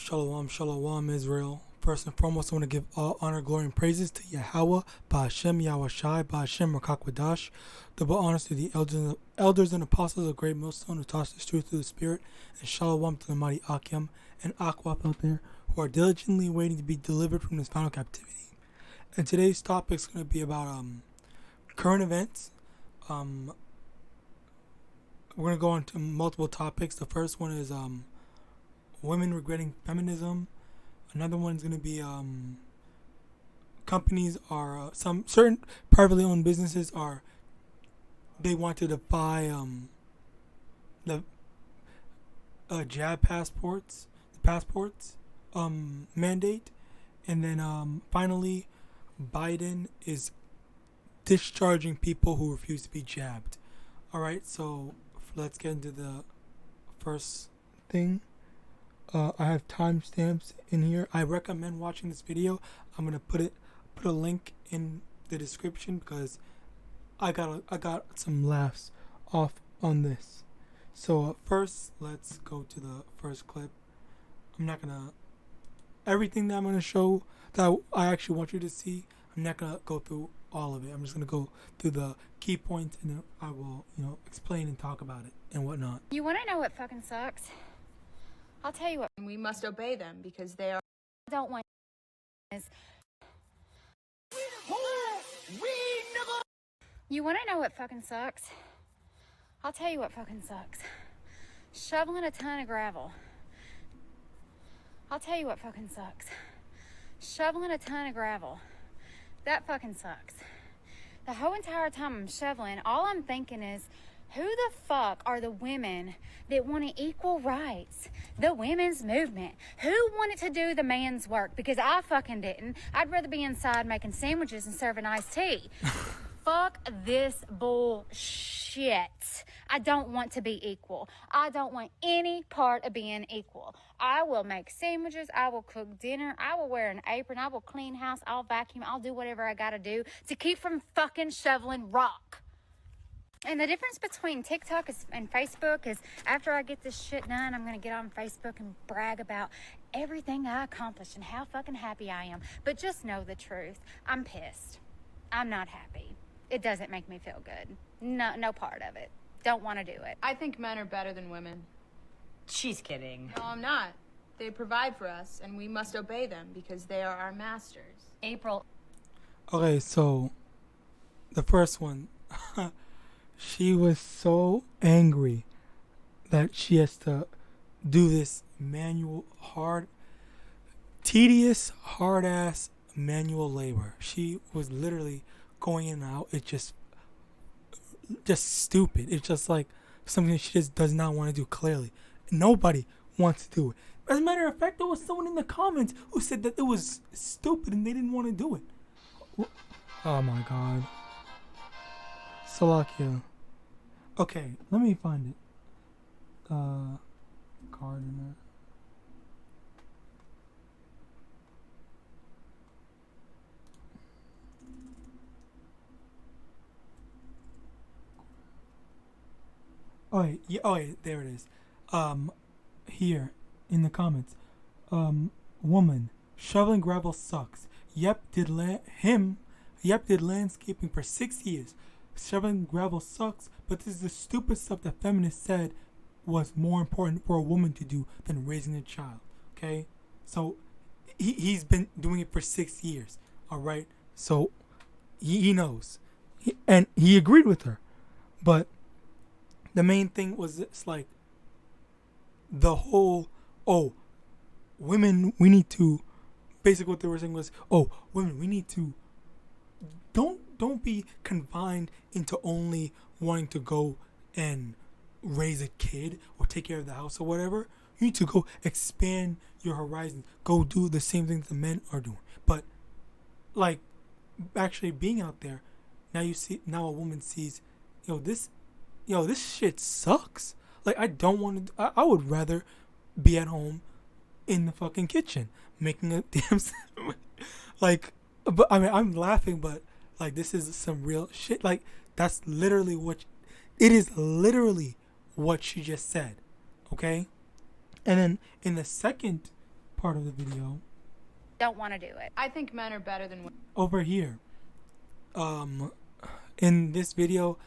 Shalom, Israel. First and foremost, I want to give all honor, glory, and praises to Yahawah, Ba'ashem, YAHAWASHI, Ba'ashem, Rakakwadah. Double honors to the elders and apostles of Great Millstone who taught this truth through the Spirit, and shalom to the mighty Akim and Akwap out there who are diligently waiting to be delivered from this final captivity. And today's topic is going to be about current events. We're going to go into multiple topics. The first one is women regretting feminism. Another one is going to be companies are some certain privately owned businesses are they want to defy the jab passports, mandate, and then finally Biden is discharging people who refuse to be jabbed. All right, so let's get into the first thing. I have timestamps in here. I recommend watching this video. I'm gonna put a link in the description because I got some laughs off on this. So first, let's go to the first clip. I'm not gonna everything that I'm gonna show that I actually want you to see. I'm not gonna go through all of it. I'm just gonna go through the key points and then I will, explain and talk about it and whatnot. You wanna know what fucking sucks? I'll tell you what. We must obey them because they are. I don't want is. You wanna know what fucking sucks? I'll tell you what fucking sucks. Shoveling a ton of gravel. I'll tell you what fucking sucks. Shoveling a ton of gravel. That fucking sucks. The whole entire time I'm shoveling, all I'm thinking is, who the fuck are the women that wanted equal rights? The women's movement. Who wanted to do the man's work? Because I fucking didn't. I'd rather be inside making sandwiches and serving iced tea. Fuck this bullshit. I don't want to be equal. I don't want any part of being equal. I will make sandwiches. I will cook dinner. I will wear an apron. I will clean house. I'll vacuum. I'll do whatever I gotta do to keep from fucking shoveling rock. And the difference between TikTok and Facebook is after I get this shit done, I'm going to get on Facebook and brag about everything I accomplished and how fucking happy I am. But just know the truth. I'm pissed. I'm not happy. It doesn't make me feel good. No part of it. Don't want to do it. I think men are better than women. She's kidding. No, I'm not. They provide for us, and we must obey them because they are our masters. April. Okay, so the first one. She was so angry that she has to do this tedious, hard-ass manual labor. She was literally going in and out. It's just stupid. It's just like something that she just does not want to do, clearly. Nobody wants to do it. As a matter of fact, there was someone in the comments who said that it was stupid and they didn't want to do it. Oh my God. Salakia. Okay, let me find it. Card in there. Oh wait, there it is. Here in the comments. Woman, shoveling gravel sucks. Yep, did landscaping for 6 years. Shoveling gravel sucks, but this is the stupid stuff that feminists said was more important for a woman to do than raising a child. Okay? So he's been doing it for 6 years. Alright? So he knows. And he agreed with her. But the main thing was it's like the whole, women, we need to, basically what they were saying was, women, we need to, don't be confined into only wanting to go and raise a kid or take care of the house or whatever. You need to go expand your horizons. Go do the same things the men are doing. But like actually being out there, now a woman sees, this shit sucks. Like I don't want to. I would rather be at home in the fucking kitchen making a damn like. But I mean, I'm laughing, but. Like, this is some real shit. Like, that's literally it is literally what she just said. Okay? And then in the second part of the video. Don't want to do it. I think men are better than women. Over here, in this video,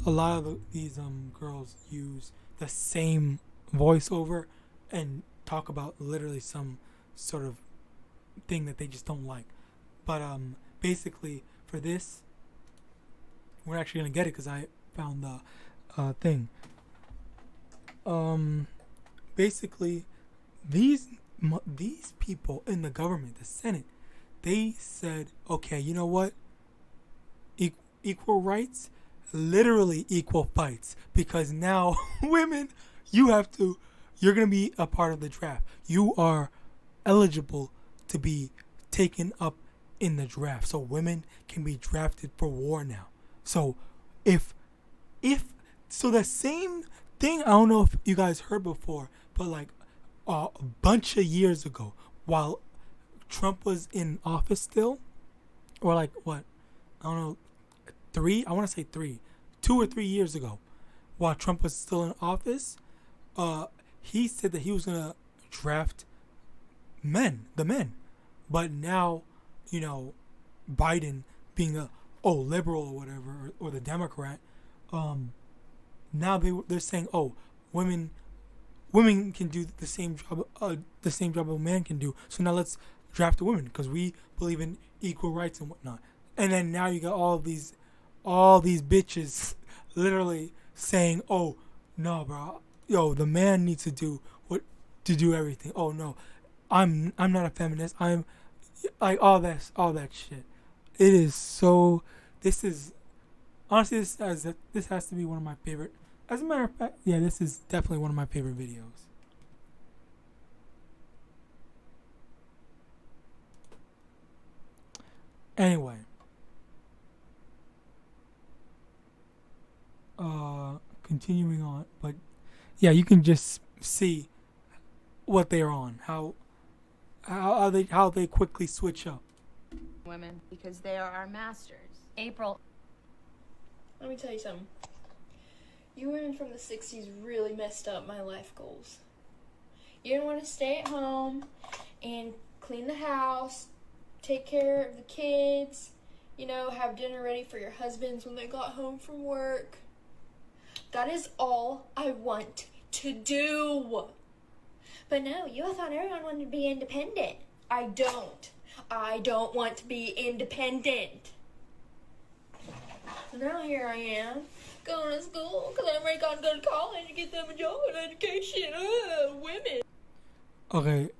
a lot of these girls use the same voiceover and talk about literally some sort of thing that they just don't like. But basically for this, we're actually gonna get it because I found the thing. Basically, these people in the government, the Senate, they said, okay, you know what? Equal rights, literally equal fights, because now women, you're gonna be a part of the draft. You are eligible to be taken up in the draft, so women can be drafted for war now. So so the same thing, I don't know if you guys heard before, but like a bunch of years ago, while Trump was in office still, or like what, I don't know, 2 or 3 years ago, while Trump was still in office, he said that he was gonna draft the men. But now, you know, Biden being the liberal or whatever, or the Democrat, now they're saying, women can do the same job a man can do. So now let's draft the women because we believe in equal rights and whatnot. And then now you got all these bitches literally saying, "Oh no, bro, the man needs to do everything. Oh no, I'm not a feminist. I'm like all that shit." It is so. This is honestly this has to be one of my favorite. As a matter of fact, yeah, this is definitely one of my favorite videos. Anyway, continuing on, but yeah, you can just see what they're on, how they quickly switch up. Women, because they are our masters. April. Let me tell you something. You women from the 60s really messed up my life goals. You didn't want to stay at home and clean the house, take care of the kids, have dinner ready for your husbands when they got home from work. That is all I want to do. But no, you thought everyone wanted to be independent. I don't want to be independent. So now here I am, going to school, because I'm ready to go to college and get them a job and education. Women. Okay,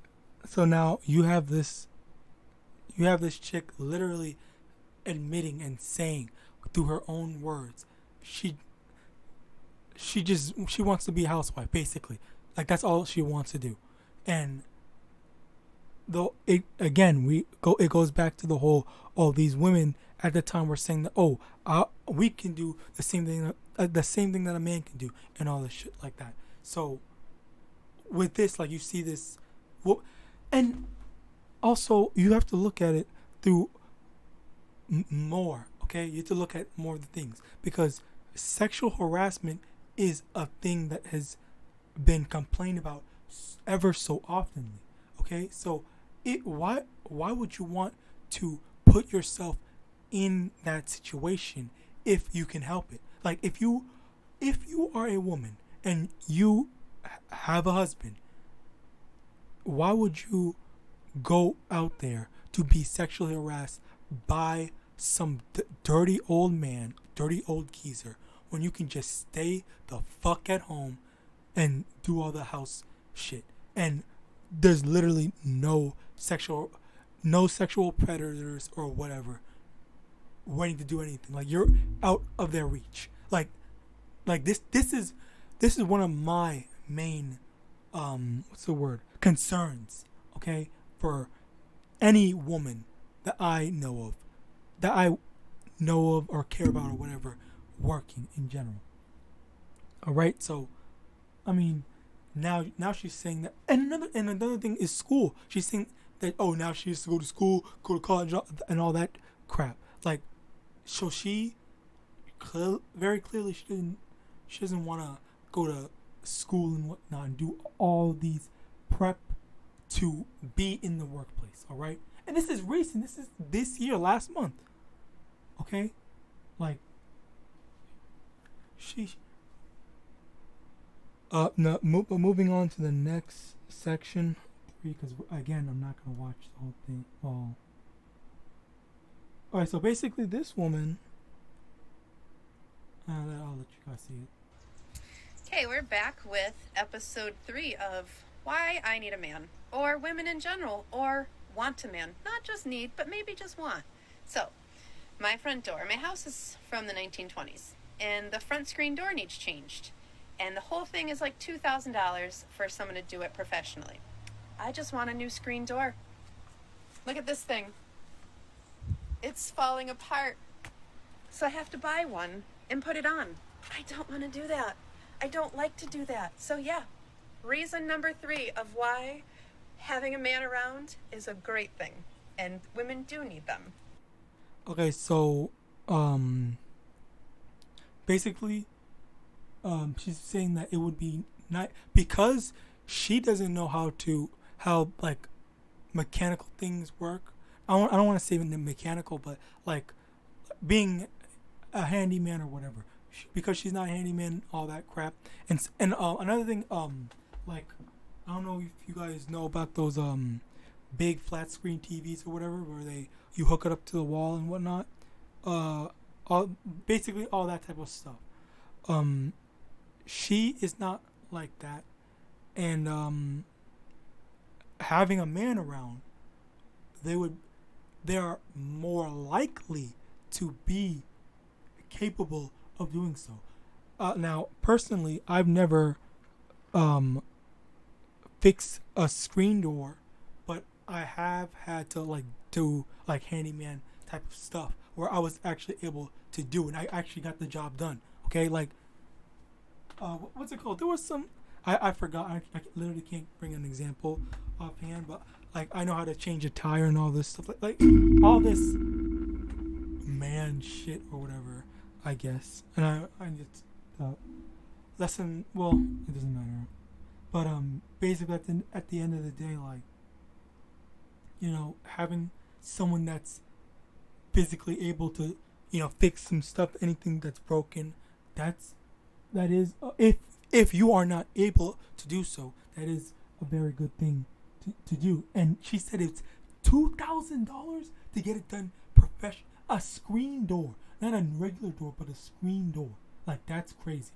so now you have this chick literally admitting and saying through her own words, she wants to be a housewife, basically. Like that's all she wants to do. And though it goes back to the whole, these women at the time were saying that we can do the same thing that a man can do and all this shit like that. So with this, like, you see this, and also you have to look at it through more. Okay, you have to look at more of the things, because sexual harassment is a thing that has been complained about ever so often. Okay, so why would you want to put yourself in that situation if you can help it? Like, if you are a woman and you have a husband, why would you go out there to be sexually harassed by some dirty old man, dirty old geezer, when you can just stay the fuck at home and do all the house shit? And there's literally no sexual predators or whatever waiting to do anything. Like, you're out of their reach. Like this is one of my main concerns, okay, for any woman that I know of or care about or whatever, working in general. All right, so I mean, now she's saying that, and another thing is school. She's saying that now she has to go to school, go to college, and all that crap. Like, so she very clearly she doesn't want to go to school and whatnot and do all these prep to be in the workplace. All right, and this is recent. This is this year, last month. Okay, like she. No, moving on to the next section, because again, I'm not gonna watch the whole thing. Well, all right. So basically, this woman. I'll let you guys see it. Okay, we're back with episode 3 of Why I Need a Man, or Women in General, or Want a Man. Not just need, but maybe just want. So, my front door. My house is from the 1920s, and the front screen door needs changed. And the whole thing is like $2,000 for someone to do it professionally. I just want a new screen door. Look at this thing. It's falling apart. So I have to buy one and put it on. I don't want to do that. I don't like to do that. So yeah, reason number 3 of why having a man around is a great thing. And women do need them. Okay, so, basically, she's saying that it would be not, because she doesn't know how like mechanical things work. I don't want to say mechanical, but like being a handyman or whatever, because she's not a handyman, all that crap. And another thing, like, I don't know if you guys know about those big flat screen TVs or whatever, where you hook it up to the wall and whatnot. Basically all that type of stuff. She is not like that, and having a man around, they are more likely to be capable of doing so. Now, personally, I've never fixed a screen door, but I have had to do handyman type of stuff where I was actually able to do it. I actually got the job done. Okay, what's it called? There was some, I forgot. I literally can't bring an example offhand, but I know how to change a tire and all this stuff, like all this man shit or whatever, I guess. And I just lesson. Well, it doesn't matter. But basically at the end of the day, having someone that's physically able to, fix some stuff, anything that's broken, that is if you are not able to do so, that is a very good thing to do. And she said it's $2,000 to get it done professional. A screen door, not a regular door, but a screen door. That's crazy.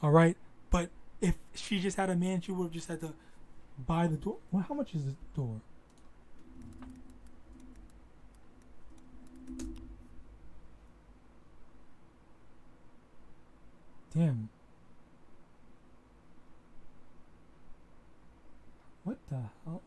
All right, but if she just had a man, she would have just had to buy the door. Well, how much is this door? Damn. What the hell?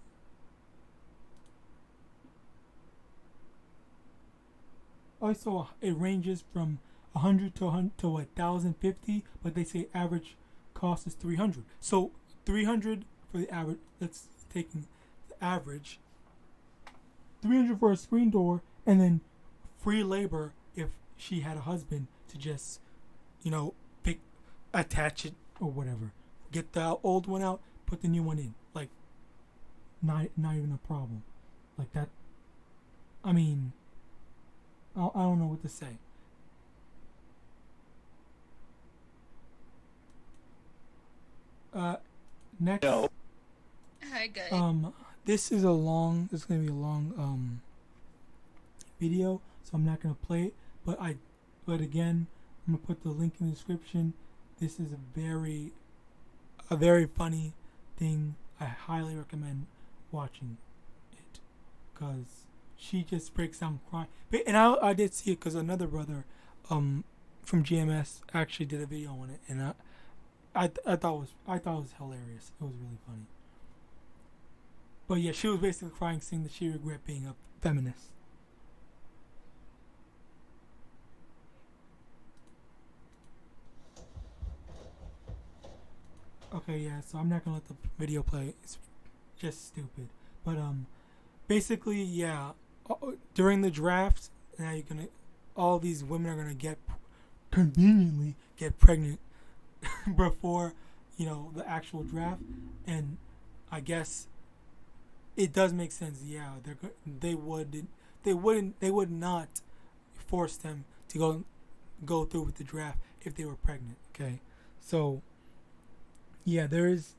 Oh, so it ranges from 100 to 1,050, but they say average cost is 300. So 300 for the average. Let's take the average. 300 for a screen door, and then free labor if she had a husband to just, attach it or whatever. Get the old one out, put the new one in. Not even a problem. That. I mean, I don't know what to say. Next. All right, good. This is gonna be a long video, so I'm not gonna play it. But again, I'm gonna put the link in the description. This is a very funny thing. I highly recommend watching it, because she just breaks down crying. And I did see it because another brother from GMS actually did a video on it, and I thought it was hilarious. It was really funny. But yeah, she was basically crying, saying that she regret being a feminist. Okay, yeah, so I'm not gonna let the video play. It's just stupid. But basically, yeah, during the draft, now all these women are gonna conveniently get pregnant before, the actual draft. And I guess it does make sense. Yeah, they would not force them to go through with the draft if they were pregnant. Okay, so yeah, there is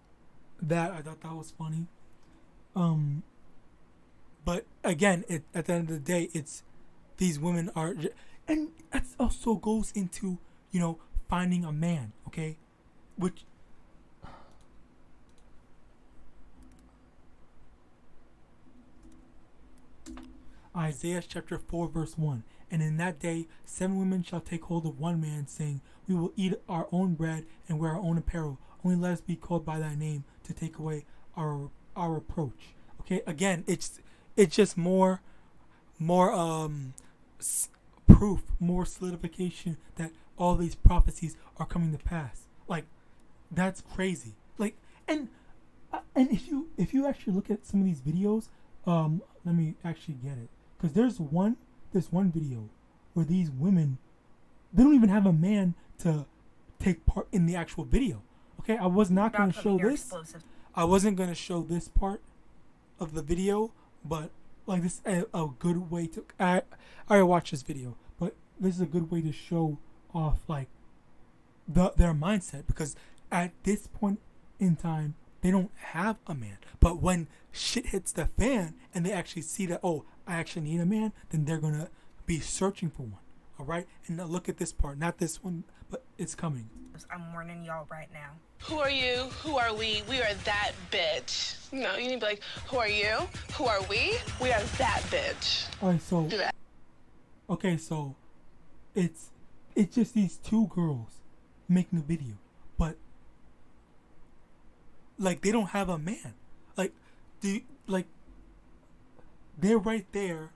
that. I thought that was funny. But again, at the end of the day, it's these women are, and that also goes into, you know, finding a man. Okay, which. Isaiah chapter 4 verse 1. And in that day 7 women shall take hold of one man, saying, we will eat our own bread and wear our own apparel. Only let us be called by thy name, to take away our reproach. Okay, again, it's just more proof, more solidification that all these prophecies are coming to pass. Like, that's crazy. Like, and if you actually look at some of these videos, let me actually get it. Because there's one video where these women, they don't even have a man to take part in the actual video. Okay, I was not going to show this. I wasn't going to show this part of the video, but like this is a good way to. I already watched this video, but this is a good way to show off like their mindset, because at this point in time they don't have a man. But when shit hits the fan and they actually see that, oh, I actually need a man, then they're gonna be searching for one. All right, and now look at this part, not this one, but it's coming. I'm warning y'all right now. Who are you? Who are we? We are that bitch. No, you need to be like, who are you? Who are we? We are that bitch. All right, so Do that. Okay, so it's just these two girls making a video, but like they don't have a man. Like, they're right there.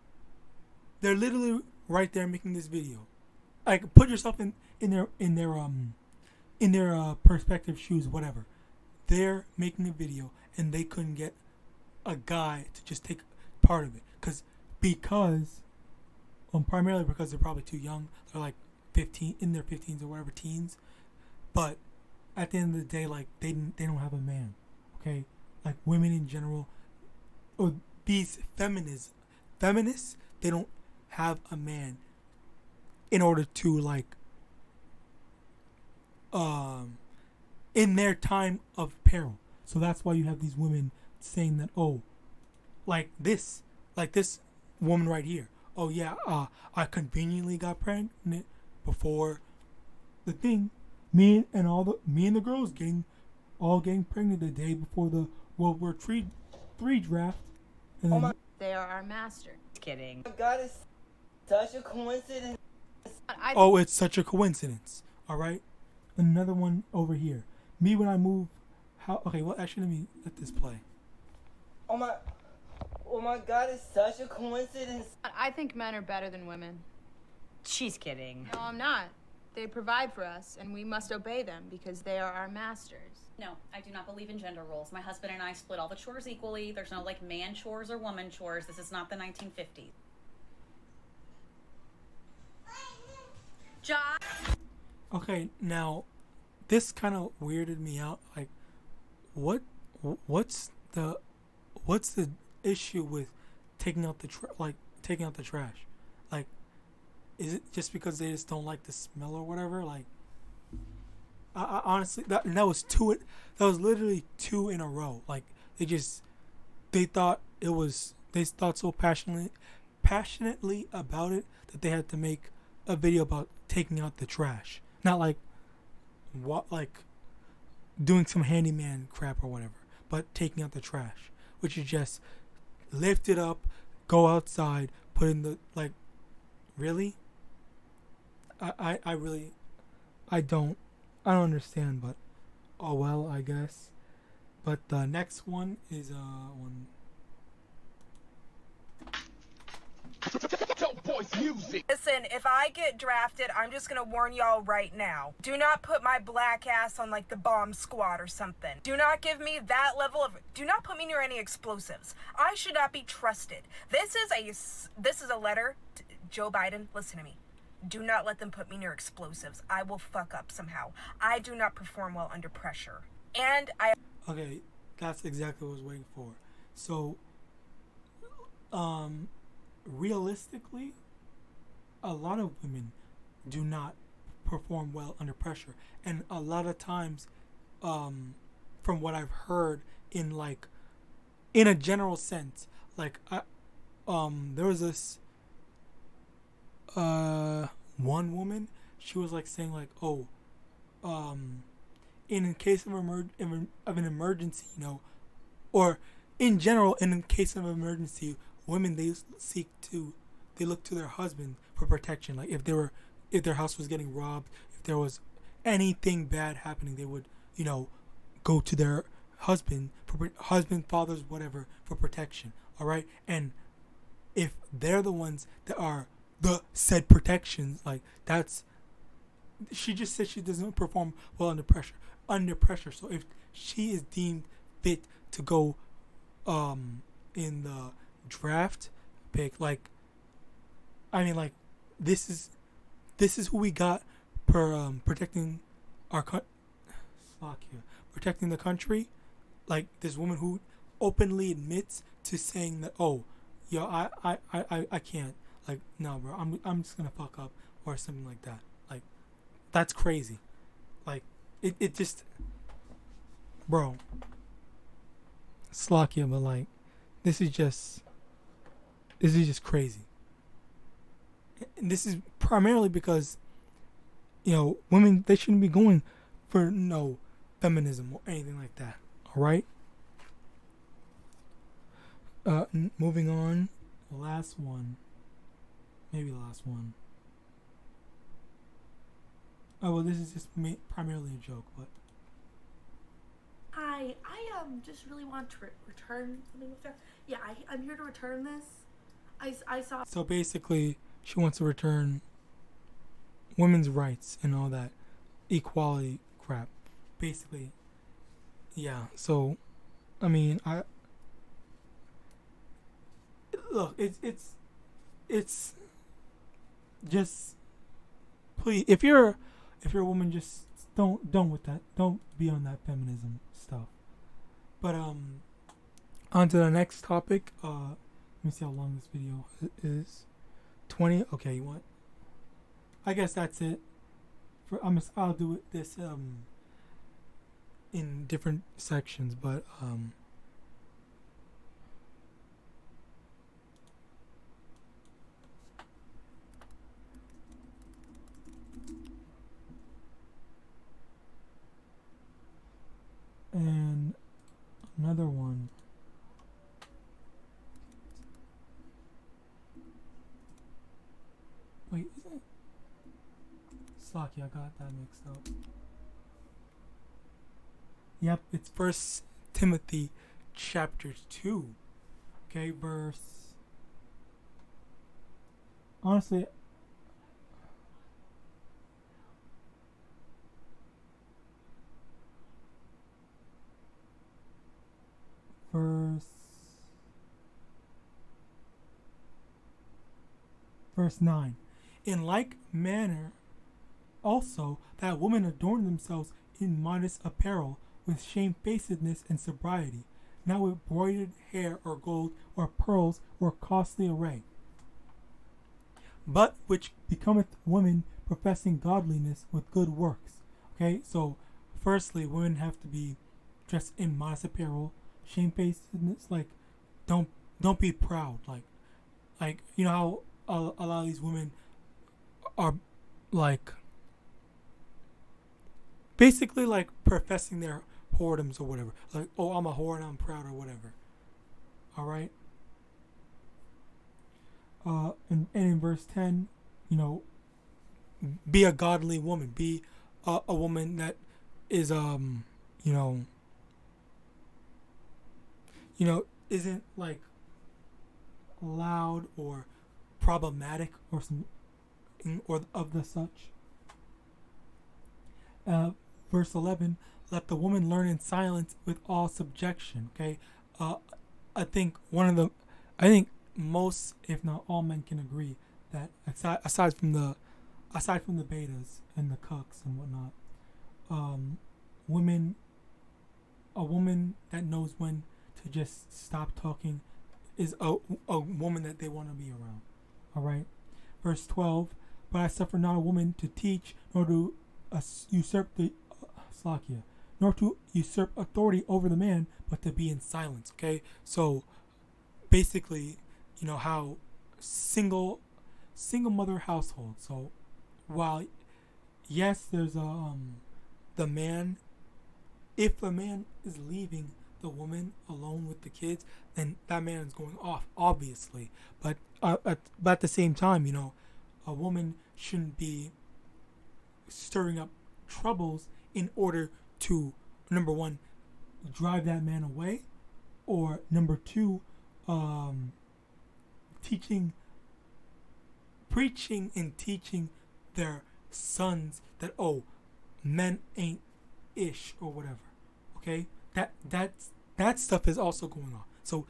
They're literally right there making this video. Like, put yourself in their perspective shoes, whatever. They're making a video and they couldn't get a guy to just take part of it because primarily because they're probably too young. They're like 15, in their 15s or whatever, teens. But at the end of the day, like they don't have a man. Okay, like women in general, or these feminists, they don't have a man in order to like in their time of peril. So that's why you have these women saying that, oh, like this woman right here. Oh yeah, I conveniently got pregnant before the thing. Me and the girls getting pregnant the day before the World War III draft. And then, They are our master. Just kidding. Oh my God, it's such a coincidence. oh, it's such a coincidence. All right. Another one over here. Me when I move. How? Okay. Well, actually, let this play. Oh my God, it's such a coincidence. I think men are better than women. She's kidding. No, I'm not. They provide for us, and we must obey them because they are our masters. No, I do not believe in gender roles. My husband and I split all the chores equally. There's no like man chores or woman chores. This is not the 1950s. John. Okay, now this kind of weirded me out. Like, what's the issue with taking out the trash? Like, is it just because they just don't like the smell or whatever? Like, I honestly, that was two. That was literally 2 in a row. Like, they thought so passionately about it that they had to make a video about taking out the trash. Not like doing some handyman crap or whatever, but taking out the trash, which is just lift it up, go outside, put in the, like, really? I don't understand, but oh well, I guess. But the next one is one. Listen, if I get drafted, I'm just gonna warn y'all right now. Do not put my black ass on like the bomb squad or something. Do not give me that level of. Do not put me near any explosives. I should not be trusted. This is a letter to Joe Biden. Listen to me. Do not let them put me near explosives. I will fuck up somehow. I do not perform well under pressure. And I. Okay, that's exactly what I was waiting for. So, realistically, a lot of women do not perform well under pressure, and a lot of times, from what I've heard in like, in a general sense, like there was this one woman, she was like saying like, oh, in case of an emergency, you know, or in general, in case of emergency, women they look to their husband for protection. Like if their house was getting robbed, if there was anything bad happening, they would, you know, go to their husband, fathers, whatever, for protection. All right, and if they're the ones that are the said protections, like that's, she just said she doesn't perform well under pressure. So if she is deemed fit to go in the draft pick, like, I mean, like, this is who we got for protecting our protecting the country. Like this woman who openly admits to saying that, oh, yo, I can't, like, no, bro, I'm just gonna fuck up or something like that. Like, that's crazy. Like, it just, bro, Slakia, but like, this is just crazy. And this is primarily because, you know, women, they shouldn't be going for no feminism or anything like that. All right. Moving on, the last one, maybe the last one. Oh well, this is just primarily a joke, but I just really want to return something with her. Yeah, I'm here to return this. I saw. So basically, she wants to return women's rights and all that equality crap. Basically, yeah. So, I mean, look. It's just, please, if you're a woman, just don't with that. Don't be on that feminism stuff. But on to the next topic. Let me see how long this video is. 20. Okay, you want? I guess that's it. I'll do it this in different sections, but and another one. Wait, is it? Slocky, I got that mixed up. Yep, it's First Timothy chapter 2. Okay, verse. Honestly, verse 9. In like manner also that women adorn themselves in modest apparel, with shamefacedness and sobriety, not with broidered hair or gold or pearls or costly array, but which becometh women professing godliness with good works. Okay, so firstly, women have to be dressed in modest apparel, shamefacedness, like don't be proud, like you know how a lot of these women are like basically like professing their whoredoms or whatever, like, oh, I'm a whore and I'm proud or whatever. All right. And in verse 10, you know, be a godly woman, be a woman that is you know isn't like loud or problematic or some or of the such. Verse 11, let the woman learn in silence with all subjection. Okay, I think most, if not all, men can agree that aside from the betas and the cucks and whatnot, a woman that knows when to just stop talking is a woman that they want to be around. All right. Verse 12. But I suffer not a woman to teach, nor to usurp the nor to usurp authority over the man, but to be in silence. Okay. So basically, you know how single mother household. So while yes, there's the man. If the man is leaving the woman alone with the kids, then that man is going off, obviously. But at the same time, you know, a woman shouldn't be stirring up troubles in order to, number one, drive that man away, or number two, preaching and teaching their sons that, oh, men ain't ish or whatever. Okay, that stuff is also going on. So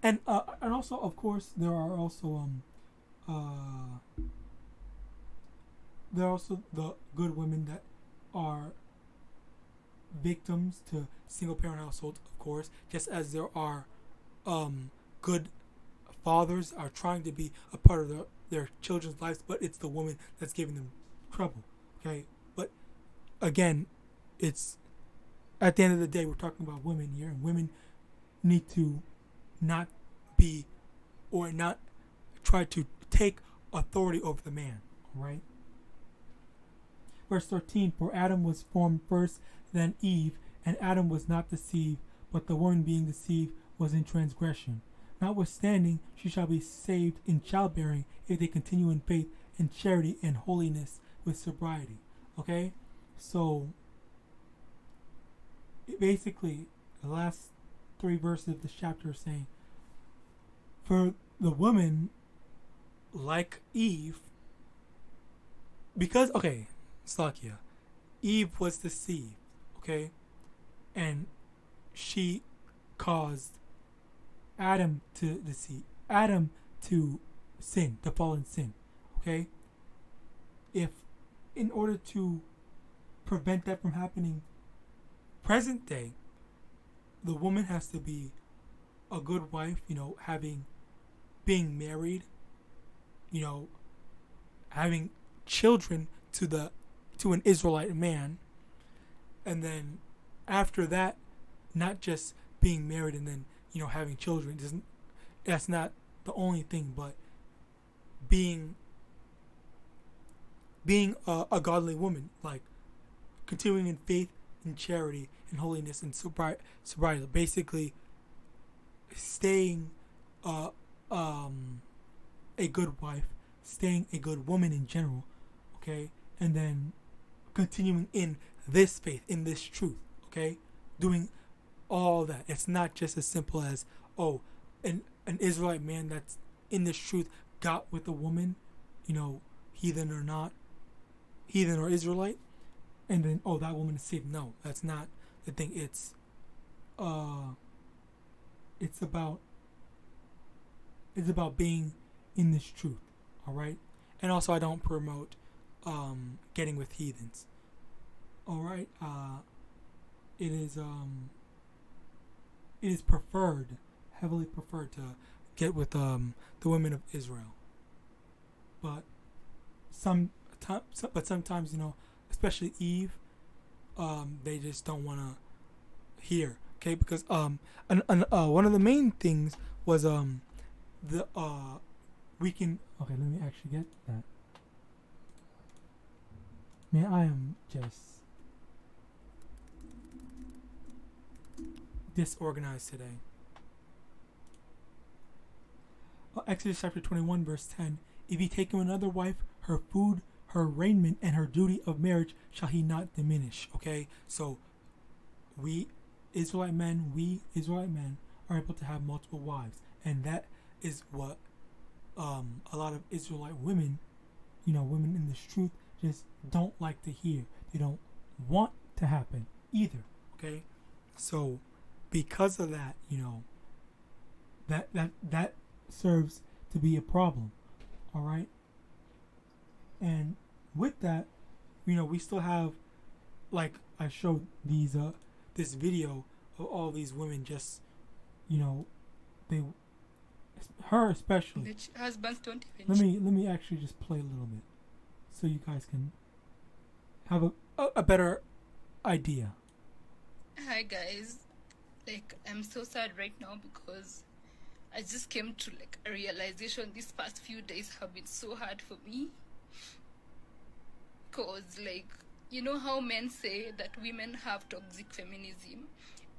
and also, of course, there are also the good women that are victims to single parent households, of course, just as there are good fathers are trying to be a part of their children's lives, but it's the woman that's giving them trouble. Okay, but again, it's at the end of the day, we're talking about women here, and women need to not be or not try to take authority over the man. All right. Verse 13, for Adam was formed first, then Eve, and Adam was not deceived, but the woman being deceived was in transgression. Notwithstanding, she shall be saved in childbearing if they continue in faith and charity and holiness with sobriety. Okay? So, basically, the last 3 verses of this chapter are saying, for the woman, like Eve, because, okay, Slakia, Eve was deceived, okay? And she caused Adam to deceive, Adam to sin, to fall in sin, okay? If, in order to prevent that from happening present day, the woman has to be a good wife, you know, being married, you know, having children to an Israelite man, and then after that, not just being married and then, you know, having children. That's not the only thing, but being a godly woman, like continuing in faith and charity and holiness and sobriety, basically staying a good wife, staying a good woman in general, okay, and then continuing in this faith, in this truth, okay, doing all that. It's not just as simple as, oh, an Israelite man that's in this truth got with a woman, you know, heathen or not, heathen or Israelite, and then, oh, that woman is saved. No, that's not the thing. It's about being in this truth, all right? And also, I don't promote getting with heathens, all right? It is preferred, heavily preferred, to get with the women of Israel. But sometimes, you know, especially Eve, they just don't want to hear, okay? Because one of the main things was we can, okay, let me actually get that. Man, I am just disorganized today. Exodus chapter 21 verse 10, if he take him another wife, her food, her raiment, and her duty of marriage shall he not diminish. Okay, so we Israelite men are able to have multiple wives, and that is what a lot of Israelite women, you know, women in this truth, just don't like to hear. They don't want to happen either. Okay, so because of that, you know, that serves to be a problem. All right, and with that, you know, we still have, like I showed these this video of all these women just you know, they, her especially. The husbands don't even. Let me actually just play a little bit, so you guys can have a better idea. Hi guys, like I'm so sad right now because I just came to like a realization. These past few days have been so hard for me. Cause like, you know how men say that women have toxic feminism,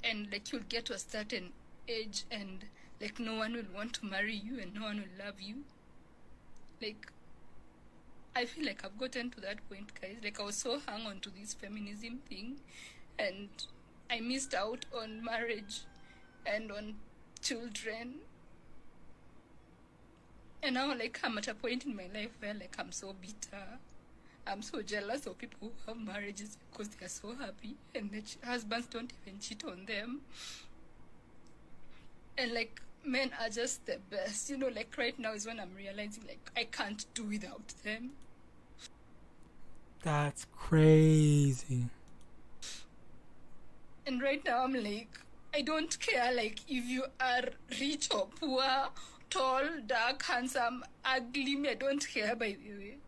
and like you'll get to a certain age and like no one will want to marry you and no one will love you. Like, I feel like I've gotten to that point, guys. Like I was so hung on to this feminism thing, and I missed out on marriage and on children. And now like I'm at a point in my life where like I'm so bitter. I'm so jealous of people who have marriages because they are so happy and their husbands don't even cheat on them. And like men are just the best. You know, like right now is when I'm realizing like I can't do without them. That's crazy. And right now I'm like, I don't care like if you are rich or poor, tall, dark, handsome, ugly, me, I don't care by the way.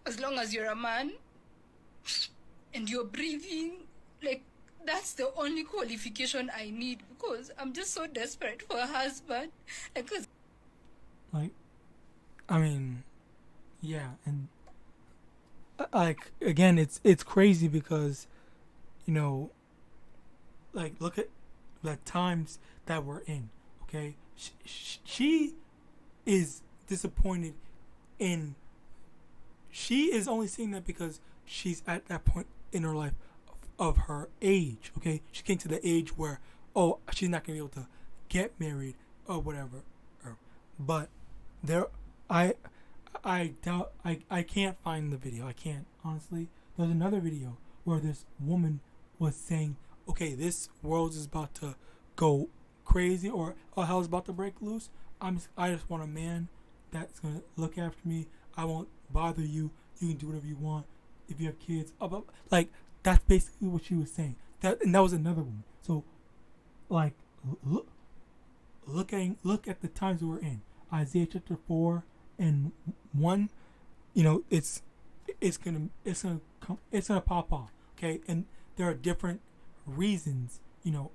As long as you're a man and you're breathing, like that's the only qualification I need because I'm just so desperate for a husband. Like, I mean, yeah, and like again, it's crazy because, you know, like look at the times that we're in. Okay, she is disappointed in. She is only seeing that because she's at that point in her life of her age. Okay, she came to the age where she's not gonna be able to get married or whatever. But there, I doubt I can't find the video. I can't honestly. There's another video where this woman was saying, "Okay, this world is about to go crazy, or hell's about to break loose. I just want a man that's gonna look after me. I won't bother you. You can do whatever you want. If you have kids, like that's basically what she was saying. That was another one. So, like, look at the times that we're in. Isaiah chapter 4 and 1. You know, it's gonna pop off. Okay, and there are different reasons. You know,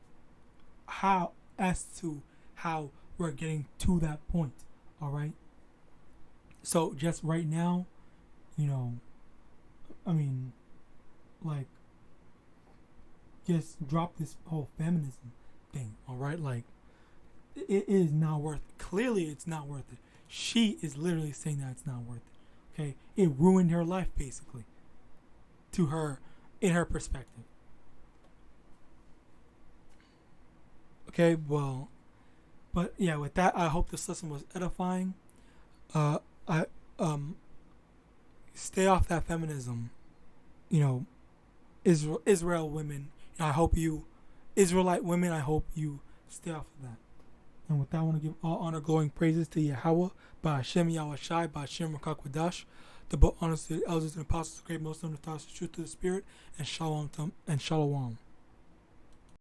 how we're getting to that point. All right. So just right now, you know, I mean, like, just drop this whole feminism thing, all right? Like, it is not worth it. Clearly, it's not worth it. She is literally saying that it's not worth it, okay? It ruined her life, basically, to her, in her perspective. Okay, well, but yeah, with that, I hope this lesson was edifying. Stay off that feminism. You know, Israel women. I hope you, Israelite women, I hope you stay off of that. And with that, I want to give all honor, glowing praises to Yahawah, by Hashem YAHAWASHI, by Hashem YAHAWADAH. The book honors to the elders and apostles, the great most of the thoughts, the truth to the spirit, and shalom.